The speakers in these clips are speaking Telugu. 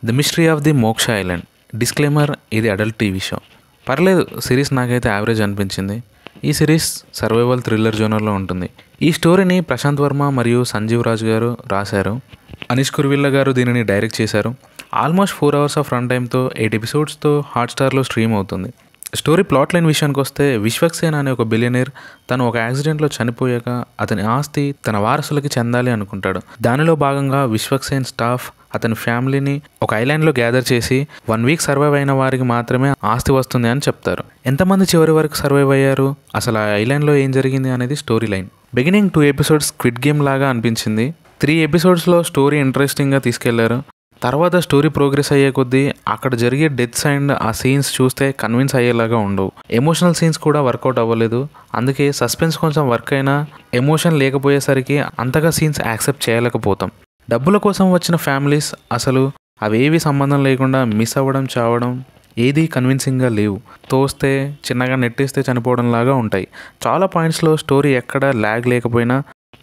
ది మిస్టరీ ఆఫ్ ది మోక్ష ఐలాండ్. డిస్క్లైమర్, ఇది అడల్ట్ టీవీ షో. పర్లేదు, సిరీస్ నాకైతే యావరేజ్ అనిపించింది. ఈ సిరీస్ సర్వైవల్ థ్రిల్లర్ జోనర్లో ఉంటుంది. ఈ స్టోరీని ప్రశాంత్ వర్మ మరియు సంజీవ్ రాజ్ గారు రాశారు. అనీష్ కుర్విల్లా గారు దీనిని డైరెక్ట్ చేశారు. ఆల్మోస్ట్ 4 hours ఆఫ్ రన్ టైమ్తో 8 episodes హాట్స్టార్లో స్ట్రీమ్ అవుతుంది. స్టోరీ ప్లాట్ లైన్ విషయానికి వస్తే, విశ్వక్సేన్ అనే ఒక బిలియనీర్ తను ఒక యాక్సిడెంట్లో చనిపోయాక అతని ఆస్తి తన వారసులకి చెందాలి అనుకుంటాడు. దానిలో భాగంగా విశ్వక్సేన్ స్టాఫ్ అతని ఫ్యామిలీని ఒక ఐలాండ్లో గ్యాదర్ చేసి 1 week సర్వైవ్ అయిన వారికి మాత్రమే ఆస్తి వస్తుంది అని చెప్తారు. ఎంతమంది చివరి వరకు సర్వైవ్ అయ్యారు, అసలు ఆ ఐలాండ్లో ఏం జరిగింది అనేది story line. Beginning 2 episodes squid game లాగా అనిపించింది. 3 episodesలో స్టోరీ ఇంట్రెస్టింగ్గా తీసుకెళ్లారు. తర్వాత స్టోరీ ప్రోగ్రెస్ అయ్యే కొద్దీ అక్కడ జరిగే డెత్స్ అండ్ ఆ సీన్స్ చూస్తే కన్విన్స్ అయ్యేలాగా ఉండవు. ఎమోషనల్ సీన్స్ కూడా వర్కౌట్ అవ్వలేదు. అందుకే సస్పెన్స్ కొంచెం వర్క్ అయినా ఎమోషన్ లేకపోయేసరికి అంతగా సీన్స్ యాక్సెప్ట్ చేయలేకపోతాం. డబ్బుల కోసం వచ్చిన ఫ్యామిలీస్ అసలు అవేవి సంబంధం లేకుండా మిస్ అవ్వడం, చావడం ఏది కన్విన్సింగ్గా లేవు. తోస్తే చిన్నగా నెట్టేస్తే చనిపోవడం లాగా ఉంటాయి. చాలా పాయింట్స్లో స్టోరీ ఎక్కడ ల్యాగ్ లేకపోయినా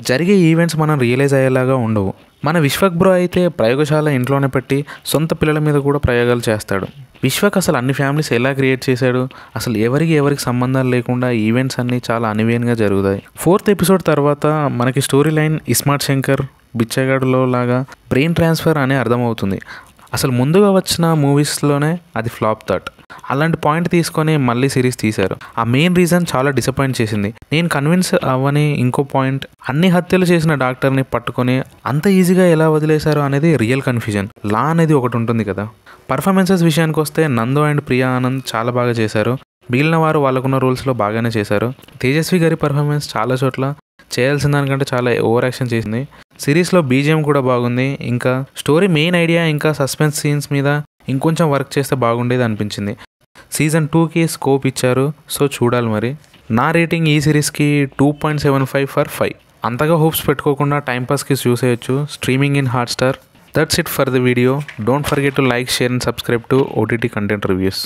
జరిగే ఈవెంట్స్ మనం రియలైజ్ అయ్యేలాగా ఉండవు. మన విశ్వక్ బ్రో అయితే ప్రయోగశాల ఇంట్లోనే పెట్టి సొంత పిల్లల మీద కూడా ప్రయోగాలు చేస్తాడు. విశ్వక్ అసలు అన్ని ఫ్యామిలీస్ ఎలా క్రియేట్ చేశాడు, అసలు ఎవరికి సంబంధాలు లేకుండా ఈవెంట్స్ అన్నీ చాలా అనివేన్గా జరుగుతాయి. 4th episode తర్వాత మనకి స్టోరీ లైన్ ఇస్మార్ట్ శంకర్ బిచ్చగాడులో లాగా బ్రెయిన్ ట్రాన్స్ఫర్ అనే అర్థమవుతుంది. అసలు ముందుగా వచ్చిన మూవీస్లోనే అది ఫ్లాప్ థాట్. అలాంటి పాయింట్ తీసుకొని మళ్ళీ సిరీస్ తీశారు. ఆ మెయిన్ రీజన్ చాలా డిసప్పాయింట్ చేసింది. నేను కన్విన్స్ అవ్వని ఇంకో పాయింట్, అన్ని హత్యలు చేసిన డాక్టర్ని పట్టుకొని అంత ఈజీగా ఎలా వదిలేశారు అనేది రియల్ కన్ఫ్యూజన్. లా అనేది ఒకటి ఉంటుంది కదా. పర్ఫార్మెన్సెస్ విషయానికి వస్తే నందు అండ్ ప్రియా ఆనంద్ చాలా బాగా చేశారు. మిగిలిన వారు వాళ్ళకున్న రోల్స్లో బాగానే చేశారు. తేజస్వి గారి పర్ఫార్మెన్స్ చాలా చోట్ల చేయాల్సిన దానికంటే చాలా ఓవర్ యాక్షన్ చేసింది. సిరీస్లో బీజిఎం కూడా బాగుంది. ఇంకా స్టోరీ మెయిన్ ఐడియా ఇంకా సస్పెన్స్ సీన్స్ మీద ఇంకొంచెం వర్క్ చేస్తే బాగుండేది అనిపించింది. Season 2కి స్కోప్ ఇచ్చారు, సో చూడాలి మరి. నా రేటింగ్ ఈ సిరీస్కి 2.75/5. అంతగా హోప్స్ పెట్టుకోకుండా టైంపాస్కి చూసేయచ్చు. Streaming in Hotstar. That's it for the video. Don't forget to like, share and subscribe to OTT content reviews.